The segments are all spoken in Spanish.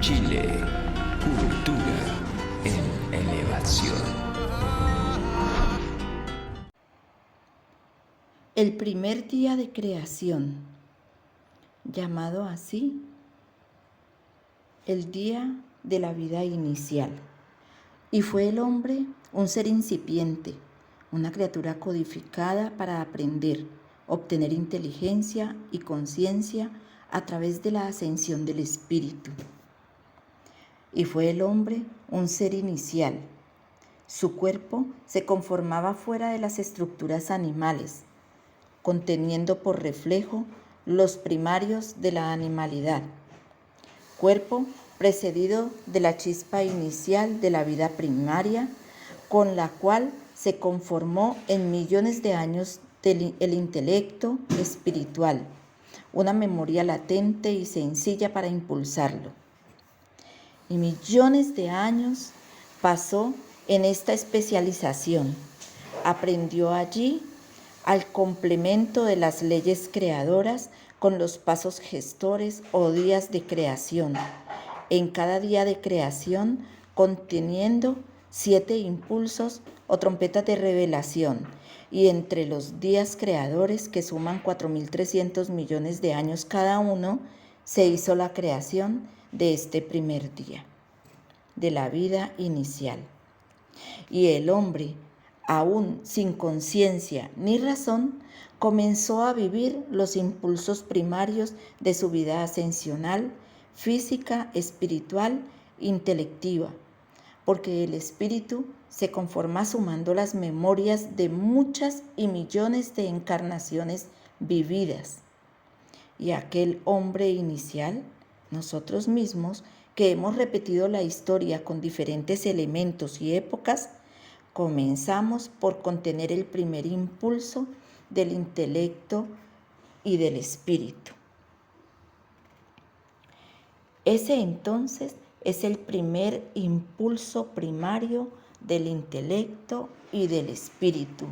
Chile, cultura en elevación. El primer día de creación, llamado así el día de la vida inicial. Y fue el hombre un ser incipiente, una criatura codificada para aprender, obtener inteligencia y conciencia a través de la ascensión del espíritu. Y fue el hombre un ser inicial. Su cuerpo se conformaba fuera de las estructuras animales, conteniendo por reflejo los primarios de la animalidad. Cuerpo precedido de la chispa inicial de la vida primaria, con la cual se conformó en millones de años el intelecto espiritual, una memoria latente y sencilla para impulsarlo. Y millones de años pasó en esta especialización. Aprendió allí al complemento de las leyes creadoras con los pasos gestores o días de creación. En cada día de creación conteniendo 7 impulsos o trompetas de revelación, y entre los días creadores, que suman 4.300 millones de años cada uno, se hizo la creación de este primer día, de la vida inicial. Y el hombre, aún sin conciencia ni razón, comenzó a vivir los impulsos primarios de su vida ascensional, física, espiritual, intelectiva, porque el espíritu se conforma sumando las memorias de muchas y millones de encarnaciones vividas. Y aquel hombre inicial, nosotros mismos, que hemos repetido la historia con diferentes elementos y épocas, comenzamos por contener el primer impulso del intelecto y del espíritu. Ese entonces es el primer impulso primario del intelecto y del espíritu.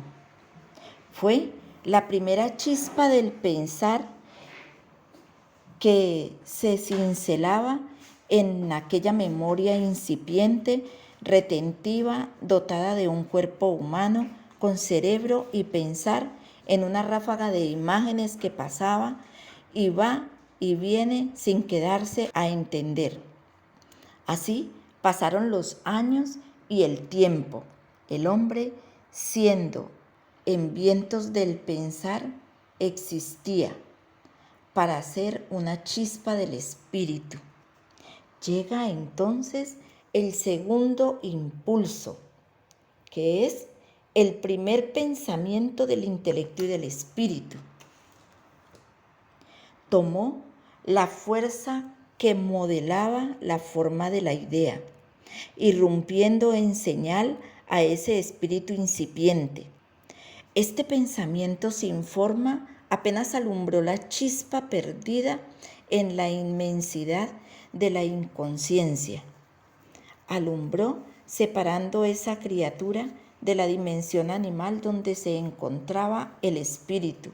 Fue la primera chispa del pensar que se cincelaba en aquella memoria incipiente, retentiva, dotada de un cuerpo humano, con cerebro y pensar en una ráfaga de imágenes que pasaba y va y viene sin quedarse a entender. Así pasaron los años y el tiempo, el hombre siendo en vientos del pensar existía para ser una chispa del espíritu. Llega entonces el segundo impulso, que es el primer pensamiento del intelecto y del espíritu. Tomó la fuerza que modelaba la forma de la idea, irrumpiendo en señal a ese espíritu incipiente. Este pensamiento sin forma apenas alumbró la chispa perdida en la inmensidad de la inconsciencia. Alumbró separando esa criatura de la dimensión animal donde se encontraba el espíritu,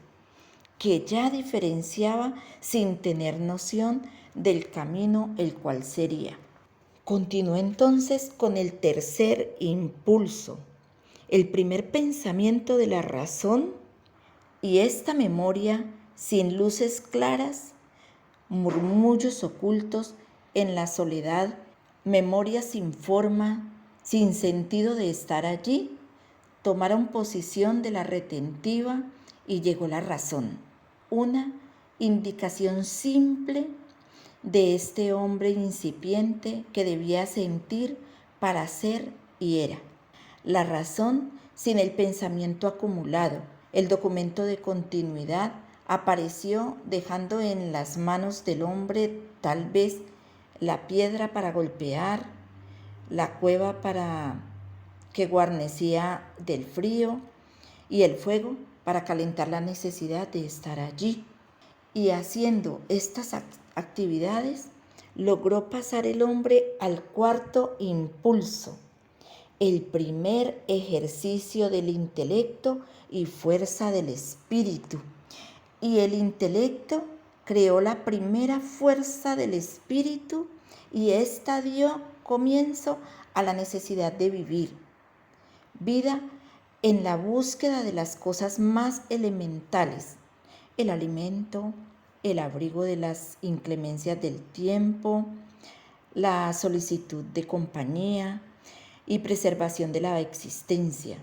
que ya diferenciaba sin tener noción del camino el cual sería. Continuó entonces con el tercer impulso, el primer pensamiento de la razón, y esta memoria sin luces claras, murmullos ocultos en la soledad, memoria sin forma, sin sentido de estar allí, tomaron posición de la retentiva y llegó la razón, una indicación simple de este hombre incipiente que debía sentir para ser y era. La razón sin el pensamiento acumulado, el documento de continuidad, apareció dejando en las manos del hombre tal vez la piedra para golpear, la cueva para que guarnecía del frío y el fuego para calentar la necesidad de estar allí. Y haciendo estas actividades, logró pasar el hombre al cuarto impulso, el primer ejercicio del intelecto y fuerza del espíritu. Y el intelecto creó la primera fuerza del espíritu y ésta dio comienzo a la necesidad de vivir. Vida en la búsqueda de las cosas más elementales, el alimento, el abrigo de las inclemencias del tiempo, la solicitud de compañía y preservación de la existencia.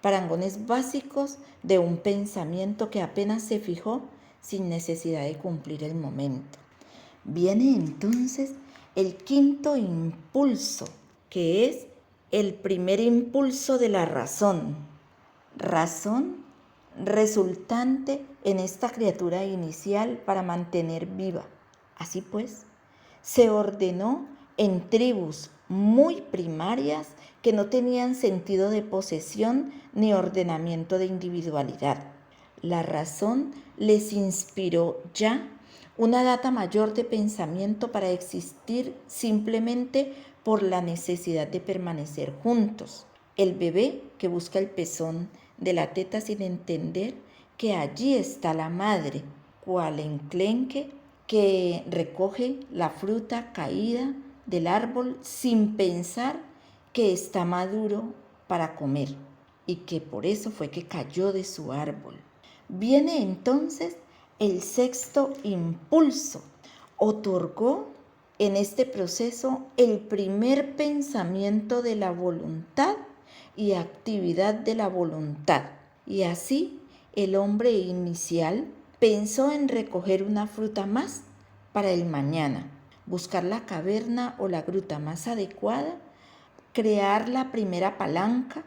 Parangones básicos de un pensamiento que apenas se fijó sin necesidad de cumplir el momento. Viene entonces el quinto impulso, que es el primer impulso de la razón. Razón resultante en esta criatura inicial para mantener viva. Así pues, se ordenó en tribus muy primarias que no tenían sentido de posesión ni ordenamiento de individualidad. La razón les inspiró ya una data mayor de pensamiento para existir simplemente por la necesidad de permanecer juntos. El bebé que busca el pezón de la teta sin entender que allí está la madre, cual enclenque que recoge la fruta caída del árbol sin pensar que está maduro para comer y que por eso fue que cayó de su árbol. Viene entonces el sexto impulso. Otorgó en este proceso el primer pensamiento de la voluntad y actividad de la voluntad. Y así el hombre inicial pensó en recoger una fruta más para el mañana, buscar la caverna o la gruta más adecuada, crear la primera palanca.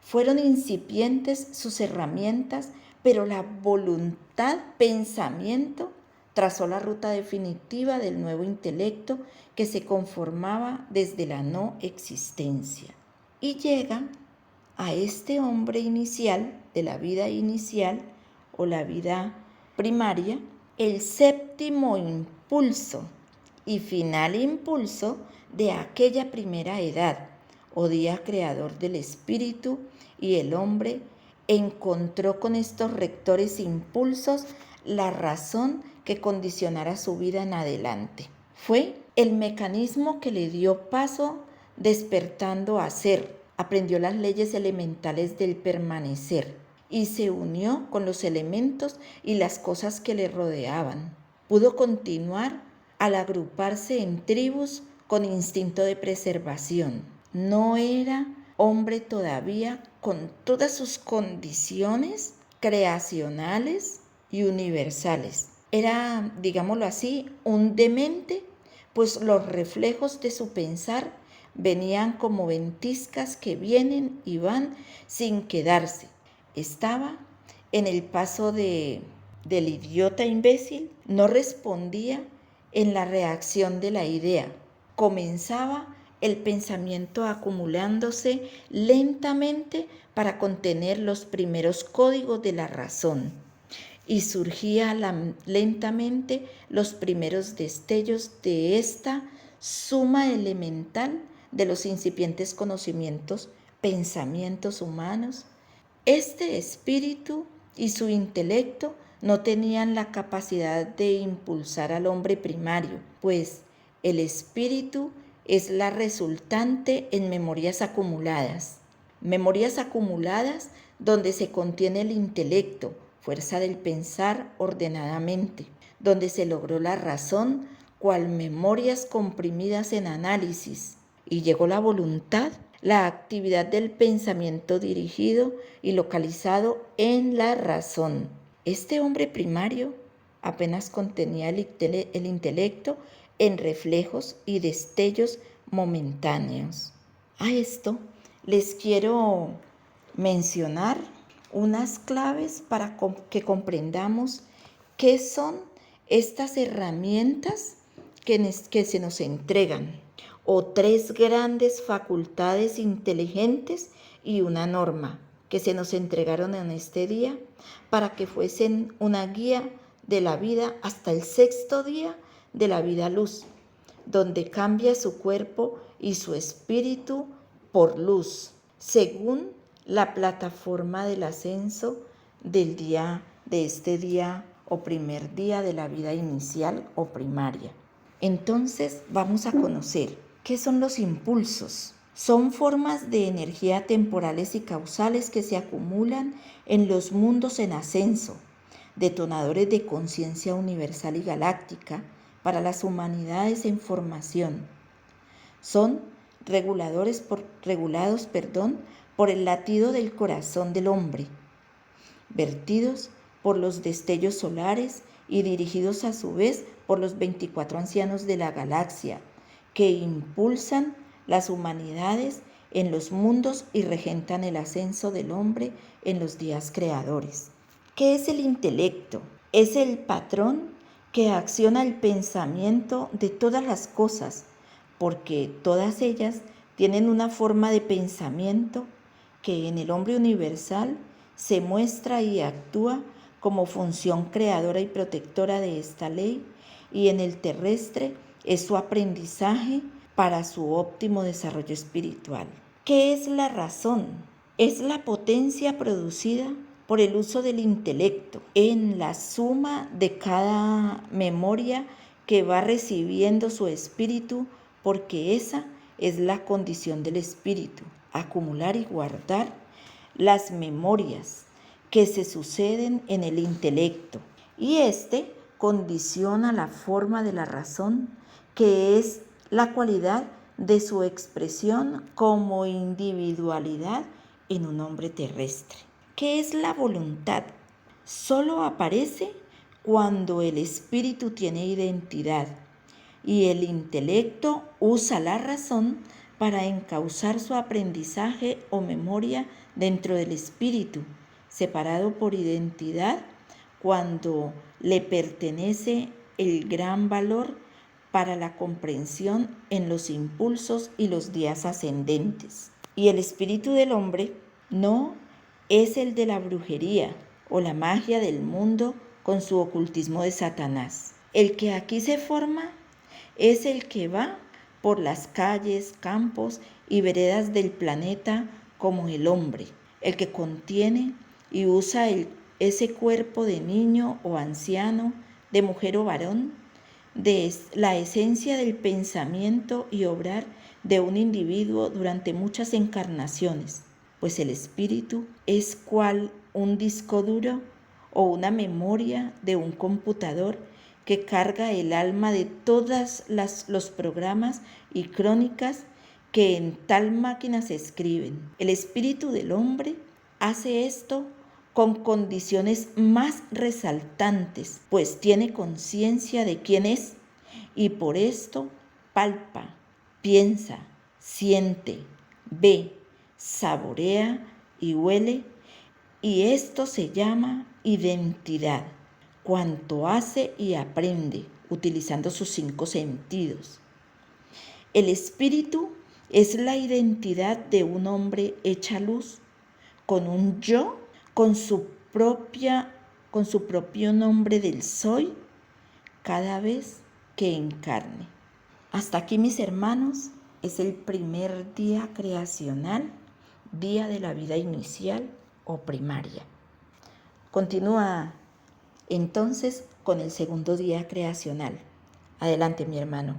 Fueron incipientes sus herramientas, pero la voluntad, pensamiento, trazó la ruta definitiva del nuevo intelecto que se conformaba desde la no existencia. Y llega a este hombre inicial, de la vida inicial o la vida primaria, el séptimo impulso y final impulso de aquella primera edad o día creador del espíritu, y el hombre encontró con estos rectores impulsos la razón que condicionara su vida en adelante. Fue el mecanismo que le dio paso despertando a ser, aprendió las leyes elementales del permanecer y se unió con los elementos y las cosas que le rodeaban. Pudo continuar al agruparse en tribus con instinto de preservación. No era hombre todavía con todas sus condiciones creacionales y universales. Era, digámoslo así, un demente, pues los reflejos de su pensar venían como ventiscas que vienen y van sin quedarse. Estaba en el paso del idiota imbécil, no respondía en la reacción de la idea. Comenzaba el pensamiento acumulándose lentamente para contener los primeros códigos de la razón, y surgía lentamente los primeros destellos de esta suma elemental de los incipientes conocimientos, pensamientos humanos. Este espíritu y su intelecto no tenían la capacidad de impulsar al hombre primario, pues el espíritu es la resultante en memorias acumuladas donde se contiene el intelecto, fuerza del pensar ordenadamente, donde se logró la razón, cual memorias comprimidas en análisis, y llegó la voluntad, la actividad del pensamiento dirigido y localizado en la razón. Este hombre primario apenas contenía el intelecto en reflejos y destellos momentáneos. A esto les quiero mencionar unas claves para que comprendamos qué son estas herramientas que se nos entregan, o tres grandes facultades inteligentes y una norma que se nos entregaron en este día para que fuesen una guía de la vida hasta el sexto día de la vida luz, donde cambia su cuerpo y su espíritu por luz, según la plataforma del ascenso del día, de este día o primer día de la vida inicial o primaria. Entonces vamos a conocer qué son los impulsos. Son formas de energía temporales y causales que se acumulan en los mundos en ascenso, detonadores de conciencia universal y galáctica para las humanidades en formación. Son regulados por el latido del corazón del hombre, vertidos por los destellos solares y dirigidos a su vez por los 24 ancianos de la galaxia, que impulsan las humanidades en los mundos y regentan el ascenso del hombre en los días creadores. ¿Qué es el intelecto? Es el patrón que acciona el pensamiento de todas las cosas, porque todas ellas tienen una forma de pensamiento que en el hombre universal se muestra y actúa como función creadora y protectora de esta ley, y en el terrestre es su aprendizaje para su óptimo desarrollo espiritual. ¿Qué es la razón? Es la potencia producida por el uso del intelecto en la suma de cada memoria que va recibiendo su espíritu, porque esa es la condición del espíritu, acumular y guardar las memorias que se suceden en el intelecto, y este condiciona la forma de la razón, que es la cualidad de su expresión como individualidad en un hombre terrestre. ¿Qué es la voluntad? Solo aparece cuando el espíritu tiene identidad y el intelecto usa la razón para encauzar su aprendizaje o memoria dentro del espíritu, separado por identidad, cuando le pertenece el gran valor para la comprensión en los impulsos y los días ascendentes. Y el espíritu del hombre no es el de la brujería o la magia del mundo con su ocultismo de Satanás. El que aquí se forma es el que va por las calles, campos y veredas del planeta como el hombre, el que contiene y usa ese cuerpo de niño o anciano, de mujer o varón, de la esencia del pensamiento y obrar de un individuo durante muchas encarnaciones, pues el espíritu es cual un disco duro o una memoria de un computador que carga el alma de todos los programas y crónicas que en tal máquina se escriben. El espíritu del hombre hace esto con condiciones más resaltantes, pues tiene conciencia de quién es y por esto palpa, piensa, siente, ve, saborea y huele, y esto se llama identidad, cuanto hace y aprende utilizando sus 5 sentidos. El espíritu es la identidad de un hombre hecha luz, con un yo, con su propio nombre del soy, cada vez que encarne. Hasta aquí, mis hermanos, es el primer día creacional, día de la vida inicial o primaria. Continúa entonces con el segundo día creacional. Adelante, mi hermano.